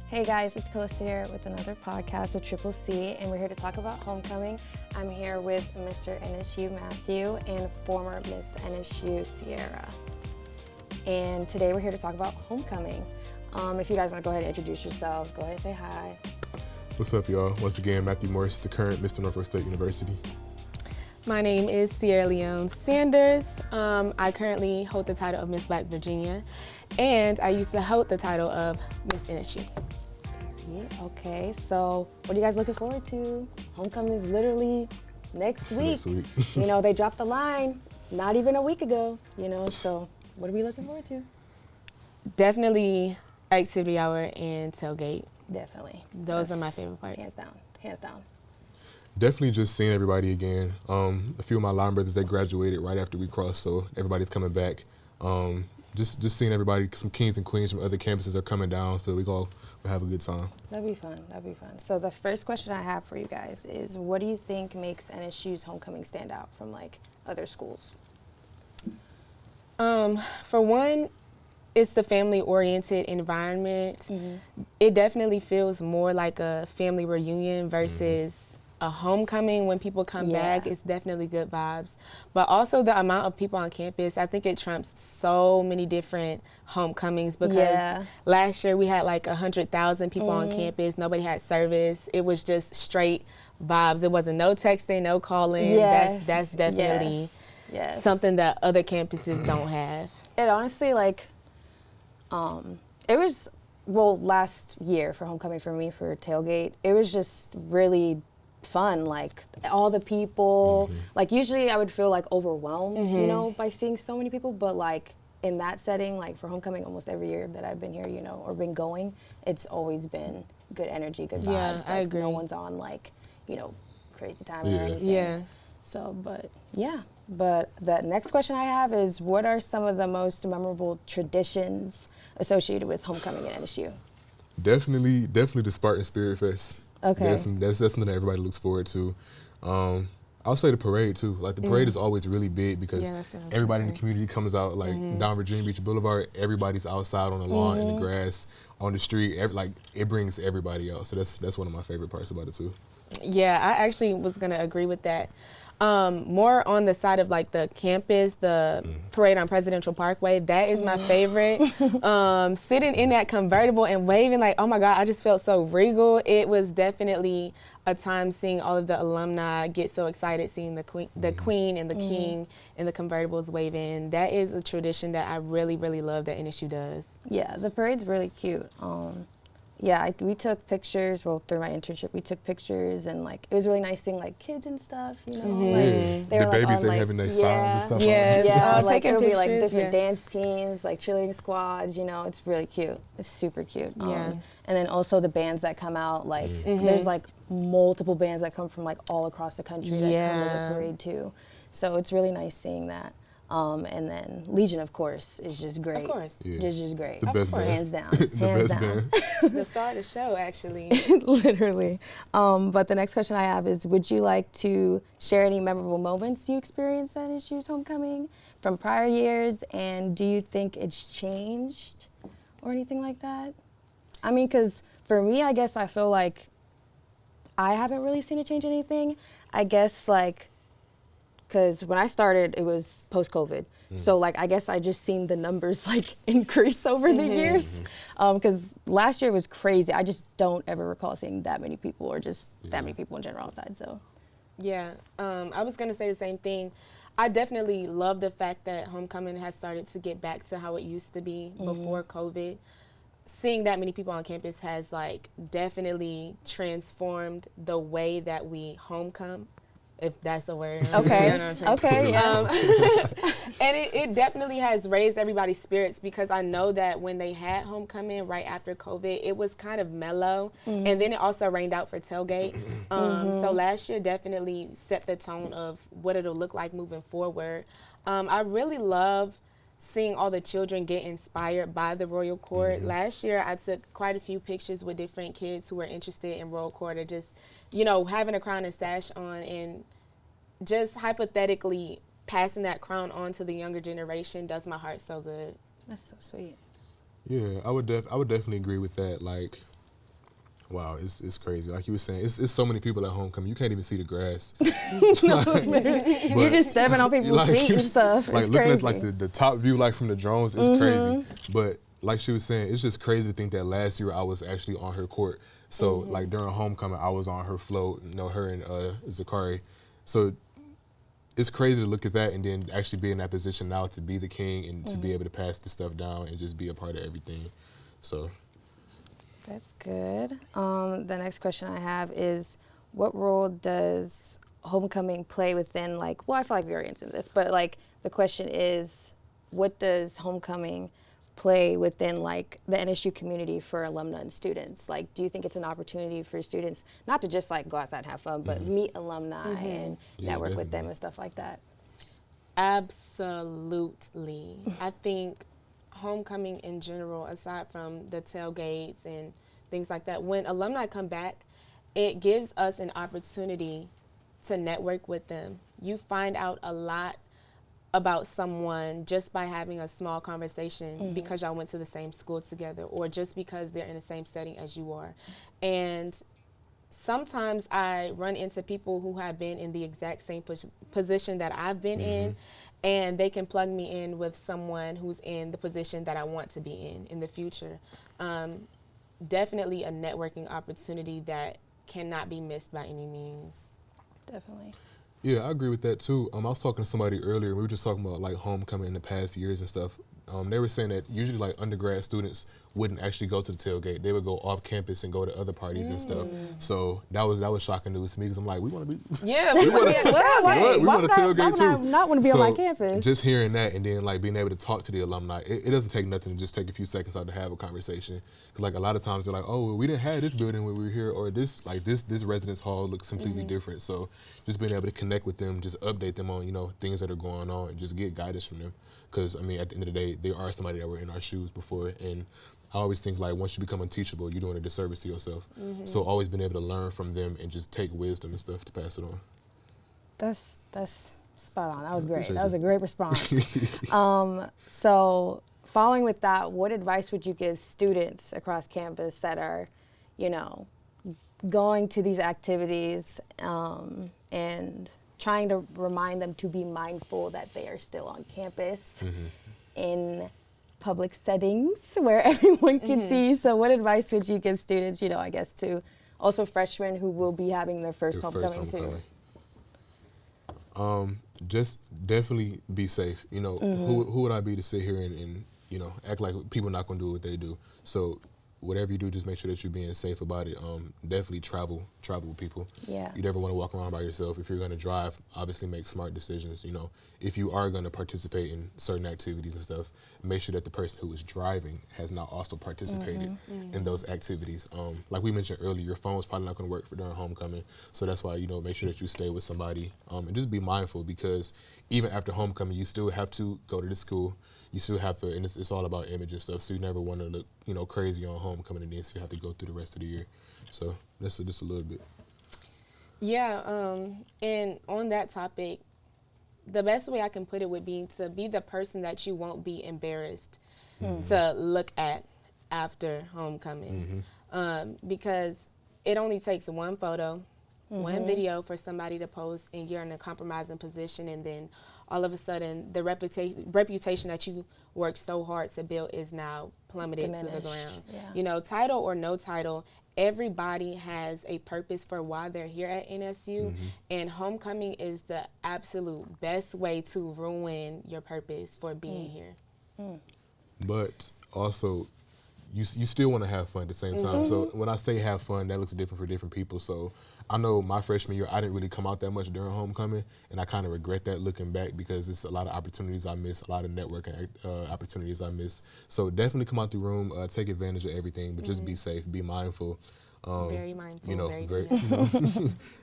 Hey guys, it's Calista here with another podcast with Triple C, and we're here to talk about homecoming. I'm here with Mr. NSU Matthew and former Miss NSU Sierra. And today we're here to talk about homecoming. If you guys want to go ahead and introduce yourselves, go ahead and say hi. What's up, y'all? Once again, Matthew Morse, the current Mr. Norfolk State University. My name is Leone Sanders. I currently hold the title of Miss Black Virginia, and I used to hold the title of Miss NSU. Yeah, okay, so what are you guys looking forward to? Homecoming is literally next week. You know, they dropped the line not even a week ago, so what are we looking forward to? Definitely activity hour and tailgate. Definitely. Those are my favorite parts. Hands down. Definitely just seeing everybody again. A few of my line brothers, they graduated right after we crossed, so everybody's coming back. Just seeing everybody, some kings and queens from other campuses are coming down, so we'll have a good time. That'd be fun. So the first question I have for you guys is, what do you think makes NSU's homecoming stand out from like other schools? For one, it's the family-oriented environment. Mm-hmm. It definitely feels more like a family reunion versus a homecoming. When people come back, it's definitely good vibes. But also the amount of people on campus, I think it trumps so many different homecomings because last year we had like 100,000 people on campus. Nobody had service. It was just straight vibes. It wasn't no texting, no calling. That's definitely something that other campuses don't have. It honestly, it was, last year for homecoming for me, for tailgate, it was just really fun. Like, all the people, like, usually I would feel like overwhelmed, by seeing so many people, but like in that setting, like for homecoming, almost every year that I've been here, or been going, it's always been good energy, good vibes. Yeah, I agree. No one's on crazy time or anything. Yeah. So, but the next question I have is, what are some of the most memorable traditions associated with homecoming at NSU? Definitely the Spartan Spirit Fest. Okay. Definitely, that's something that everybody looks forward to. I'll say the parade too. Like, the parade is always really big because everybody in the community comes out, like down Virginia Beach Boulevard. Everybody's outside on the lawn, in the grass, on the street. It brings everybody out. So that's one of my favorite parts about it too. Yeah, I actually was gonna agree with that. More on the side of like the campus, the parade on Presidential Parkway, that is my favorite. Sitting in that convertible and waving, like, oh my God, I just felt so regal. It was definitely a time seeing all of the alumni get so excited, seeing the queen and the king in the convertibles waving. That is a tradition that I really, really love that NSU does. Yeah, the parade's really cute. We took pictures. Through my internship, we took pictures, and it was really nice seeing kids and stuff. They the were babies on, are having their signs and stuff. Taking it'll pictures. Be different dance teams, cheerleading squads. It's really cute. It's super cute. And then also the bands that come out. There's multiple bands that come from all across the country that come to the parade too. So it's really nice seeing that. And then Legion, of course, is just great. Of course. Yeah. It's just great. The best band. Hands down. The Hands best down. band. The star of the show, actually. Literally. But the next question I have is, would you like to share any memorable moments you experienced at NSU's homecoming from prior years? And do you think it's changed or anything like that? I mean, because for me, I guess I feel like I haven't really seen it change anything. I guess because when I started, it was post-COVID. So I guess I just seen the numbers increase over the years. Because last year was crazy. I just don't ever recall seeing that many people, or just that many people in general outside. So, yeah, I was gonna say the same thing. I definitely love the fact that homecoming has started to get back to how it used to be before COVID. Seeing that many people on campus has definitely transformed the way that we homecome, if that's a word. Okay. You know what I'm saying? Okay. Yeah. And it definitely has raised everybody's spirits, because I know that when they had homecoming right after COVID, it was kind of mellow, and then it also rained out for tailgate. So last year definitely set the tone of what it'll look like moving forward. I really love seeing all the children get inspired by the Royal Court. Last year I took quite a few pictures with different kids who were interested in Royal Court, or just having a crown and sash on, and just hypothetically passing that crown on to the younger generation does my heart so good. That's so sweet. Yeah, I would definitely agree with that. Wow, it's crazy. Like you were saying, it's so many people at homecoming. You can't even see the grass. You're just stepping on people's feet and stuff. Like it's looking crazy. at like the top view, like from the drones, is crazy. But like she was saying, it's just crazy to think that last year I was actually on her court. So like during homecoming, I was on her float. You know, her and Zakari. So it's crazy to look at that and then actually be in that position now to be the king and to be able to pass the stuff down and just be a part of everything. So. That's good. The next question I have is, what role does homecoming play within, like, well, I feel like we already answered this, but like the question is, what does homecoming play within like the NSU community for alumni and students? Like, do you think it's an opportunity for students not to just like go outside and have fun, but meet alumni and network with them and stuff like that? Absolutely. I think homecoming in general, aside from the tailgates and things like that, when alumni come back, it gives us an opportunity to network with them. You find out a lot about someone just by having a small conversation because y'all went to the same school together, or just because they're in the same setting as you are. And sometimes I run into people who have been in the exact same position that I've been in, and they can plug me in with someone who's in the position that I want to be in the future. Definitely a networking opportunity that cannot be missed by any means. Definitely. Yeah, I agree with that too. I was talking to somebody earlier. We were just talking about like homecoming in the past years and stuff. They were saying that usually like undergrad students wouldn't actually go to the tailgate. They would go off campus and go to other parties and stuff. So that was shocking news to me because I'm like, we want to be. Yeah, we want to be at the tailgate. We want to tailgate too. Not want to be on my campus. Just hearing that and then like being able to talk to the alumni, it doesn't take nothing to just take a few seconds out to have a conversation. Because like a lot of times they're like, oh, well, we didn't have this building when we were here, or this residence hall looks completely different. So just being able to connect with them, just update them on things that are going on, and just get guidance from them. Because I mean, at the end of the day, they are somebody that were in our shoes before, and I always think like once you become unteachable, you're doing a disservice to yourself. So always been able to learn from them and just take wisdom and stuff to pass it on. That's spot on. That was great. That was a great response. So following with that, what advice would you give students across campus that are, going to these activities and trying to remind them to be mindful that they are still on campus in public settings where everyone can see you? So what advice would you give students, I guess to also freshmen who will be having their first homecoming too? Just definitely be safe. Who would I be to sit here and act like people not gonna do what they do? So whatever you do, just make sure that you're being safe about it. Definitely travel with people. Yeah. You never want to walk around by yourself. If you're going to drive, obviously make smart decisions. If you are going to participate in certain activities and stuff, make sure that the person who is driving has not also participated in those activities. Like we mentioned earlier, your phone's probably not going to work during homecoming. So that's why, make sure that you stay with somebody and just be mindful, because even after homecoming, you still have to go to the school. You still have to, and it's all about image and stuff, so you never want to look, crazy on homecoming, and then still have to go through the rest of the year. So that's just a little bit. Yeah, and on that topic, the best way I can put it would be to be the person that you won't be embarrassed to look at after homecoming. Because it only takes one photo, one video for somebody to post, and you're in a compromising position, and then all of a sudden the reputation that you worked so hard to build is now plummeted to the ground. Yeah. Title or no title, everybody has a purpose for why they're here at NSU, and homecoming is the absolute best way to ruin your purpose for being here. But also, you still want to have fun at the same time. So when I say have fun, that looks different for different people. So I know my freshman year, I didn't really come out that much during homecoming, and I kind of regret that looking back, because it's a lot of opportunities I missed, a lot of networking opportunities I missed. So definitely come out the room, take advantage of everything, but just be safe, be mindful. Very mindful. Very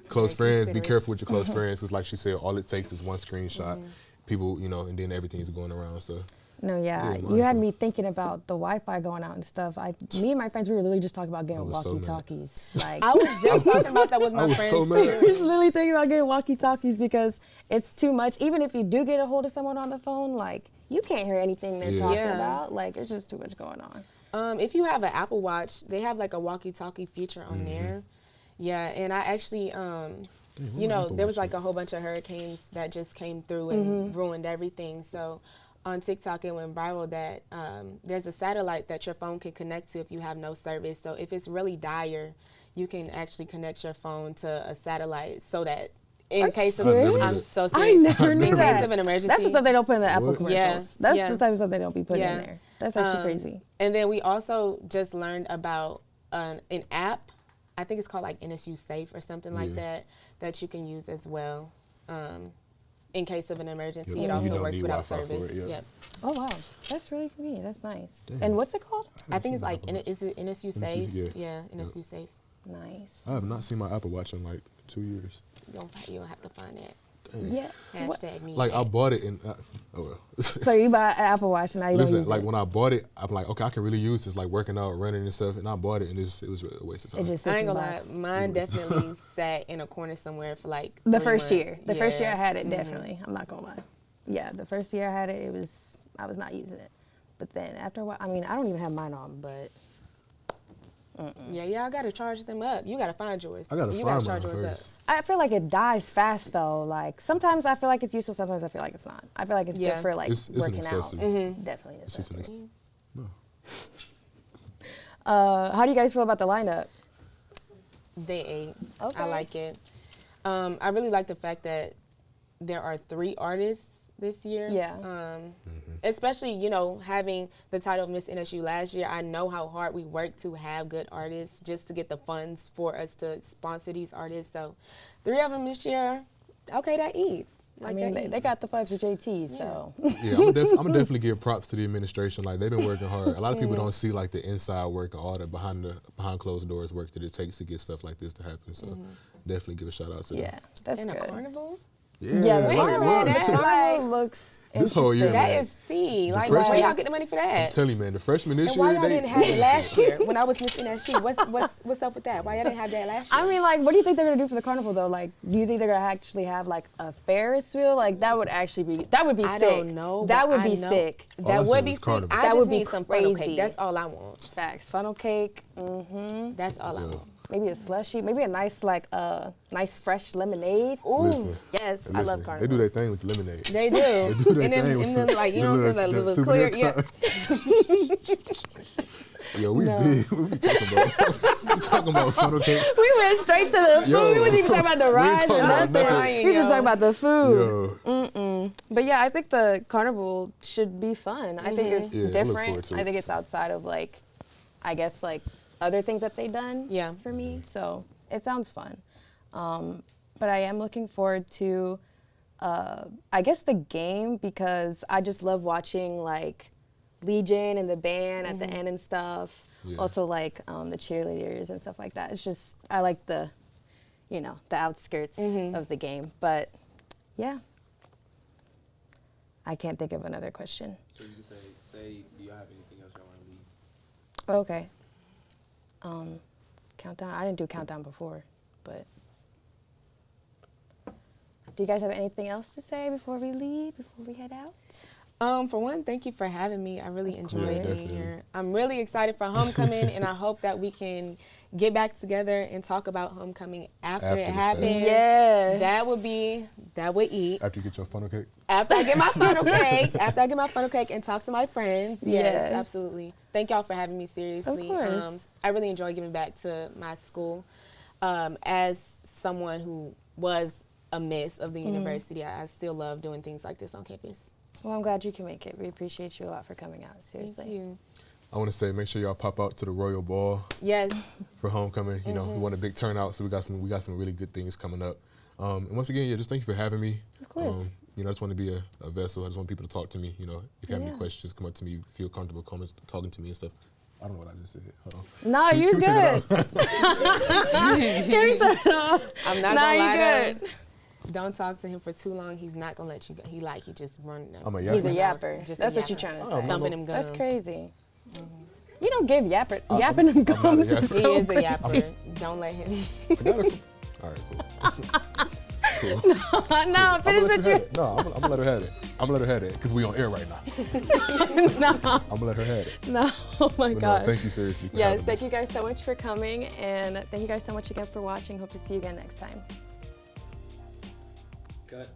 close friends, be careful with your close friends, because like she said, all it takes is one screenshot. People, and then everything is going around. So. No, yeah. You had me thinking about the Wi-Fi going out and stuff. Me and my friends, we were literally just talking about getting walkie-talkies. I was just talking about that with my friends. So mad. I was literally thinking about getting walkie-talkies, because it's too much. Even if you do get a hold of someone on the phone, you can't hear anything they're talking about. It's just too much going on. If you have an Apple Watch, they have like a walkie-talkie feature on there. Yeah, and I actually, you know, there was like a whole bunch of hurricanes that just came through and ruined everything. So on TikTok, it went viral that there's a satellite that your phone can connect to if you have no service. So if it's really dire, you can actually connect your phone to a satellite so that in case of, I'm so serious. I never knew that. In case of an emergency. That's the stuff they don't put in the Apple commercials. Yeah. That's the type of stuff they don't be putting in there. That's actually crazy. And then we also just learned about an app. I think it's called like NSU Safe or something like that, that you can use as well. In case of an emergency, it also works without service. Yep. Oh wow, that's really convenient. That's nice. Damn. And what's it called? I think it's like, is it NSU Safe? Yeah, NSU Safe. Nice. I have not seen my Apple Watch in like 2 years. You'll have to find that. Dang. Yeah. Hashtag need like that. I bought it and oh well. So you buy an Apple Watch and now you don't use like it? when I bought it, I'm like, okay, I can really use this, like working out, running and stuff. And I bought it and it was a waste of time. It just I ain't gonna lie, mine definitely sat in a corner somewhere for like the 3 first months. year. The first year I had it, definitely. I'm not gonna lie. Yeah, the first year I had it, I was not using it. But then after a while, I mean, I don't even have mine on, but. Yeah, y'all gotta charge them up. You gotta find yours. I gotta you find gotta charge mine yours first. up. I feel like it dies fast though. Like sometimes I feel like it's useful, sometimes I feel like it's not. I feel like it's good for like it's working an out. accessory. Definitely an accessory. No. How do you guys feel about the lineup? They ate. Okay. I like it. I really like the fact that there are 3 artists this year. Yeah. Especially, you know, having the title of Miss NSU last year, I know how hard we worked to have good artists just to get the funds for us to sponsor these artists. So 3 of them this year, okay, that eats. Like I mean, they got the funds for JT, so. Yeah, I'm gonna definitely give props to the administration. Like they've been working hard. A lot of people don't see like the inside work and all the behind closed doors work that it takes to get stuff like this to happen. So definitely give a shout out to them. Yeah, that's in good. a carnival. Yeah, the that. carnival looks this whole year, That man. is tea. Like, freshman- where y'all get the money for that? I'm telling you, man, the freshmen this And year, why y'all didn't have it last year when I was Miss NSU? What's up with that? Why y'all didn't have that last year? I mean, like, what do you think they're gonna do for the carnival though? Like, do you think they're gonna actually have like a Ferris wheel? Like, that would be I sick. don't know. That would I be know. sick. That would be sick. I That just would be need some funnel crazy. cake. That's all I want. Facts. Funnel cake. That's all I want. Maybe a slushie. Maybe a nice nice fresh lemonade. Ooh, Listen, yes, I love carnivals. They do their thing with the lemonade. They do. do their and then, thing with and then like, you know what I'm saying, that little clear. Yeah. Yo, we big. What we talking about? We talking about funnel cakes. We went straight to the food. Yo. We wasn't even talking about the rides or talking about nothing. nothing. We just talking about the food. Yo. But yeah, I think the carnival should be fun. I think it's Yeah, I look different. forward to it. I think it's outside of like, I guess like other things that they've done. Yeah. For me, so it sounds fun. But I am looking forward to, I guess the game because I just love watching like Legion and the band at the end and stuff. Yeah. Also like the cheerleaders and stuff like that. It's just I like the, you know, the outskirts of the game. But yeah. I can't think of another question. So you can say, do y'all have anything else y'all want to leave? Okay. Countdown. I didn't do countdown before, but do you guys have anything else to say before we leave, before we head out? For one, thank you for having me. I really enjoyed being definitely. here. I'm really excited for homecoming, and I hope that we can get back together and talk about homecoming after After it the happens. fact. Yes. That would eat. After you get your funnel cake. After I get my funnel cake, and talk to my friends. Yes, Yes. absolutely. Thank y'all for having me. Seriously, Of course. I really enjoy giving back to my school. As someone who was a miss of the university, I still love doing things like this on campus. Well, I'm glad you can make it. We appreciate you a lot for coming out. Seriously. Thank you. I want to say, make sure y'all pop out to the Royal Ball Yes. for homecoming. You know, we want a big turnout, so we got some really good things coming up. And once again, yeah, just thank you for having me. Of course. You know, I just want to be a vessel. I just want people to talk to me. You know, if you have any Yeah. questions, come up to me. Feel comfortable talking to me and stuff. I don't know what I just said. Hold on. No, you Can we good. take Can we turn it off? I'm not No, gonna you lie good. though. Don't talk to him for too long. He's not gonna let you go. He just running. I'm a yapper. He's a yapper. Just That's a what you're yapper. trying to Oh, say. no. Thumping them gums. That's crazy. You don't give yapping them I'm not a gums. yapper. is He so is a crazy. yapper. Don't let him. I got it. All right, cool. Cool. No, finish what you. No, I'm gonna let her have it. I'm gonna let her have it because we on air right now. No. I'm gonna let her have it. No, oh my gosh. No, thank you seriously for Yes, having thank us. you guys so much for coming, and thank you guys so much again for watching. Hope to see you again next time. Cut.